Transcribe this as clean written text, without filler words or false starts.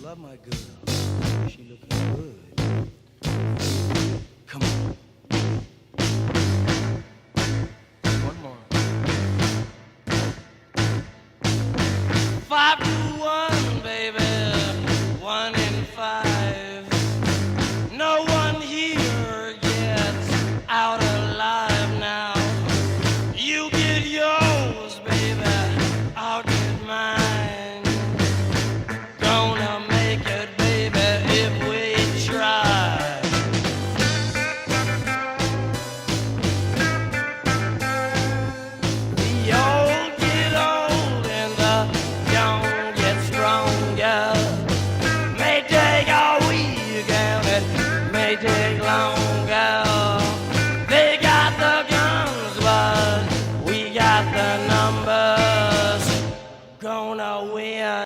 love my girl. She looking good. Come on. One more. 5 to 1, baby. 1 in 5. No one here gets out alive now. You get yours, baby. I'll get mine. Gonna make it, baby, if we try. The old get old and the young get stronger. May take a week and it may take longer. They got the guns, but we got the numbers. Gonna win.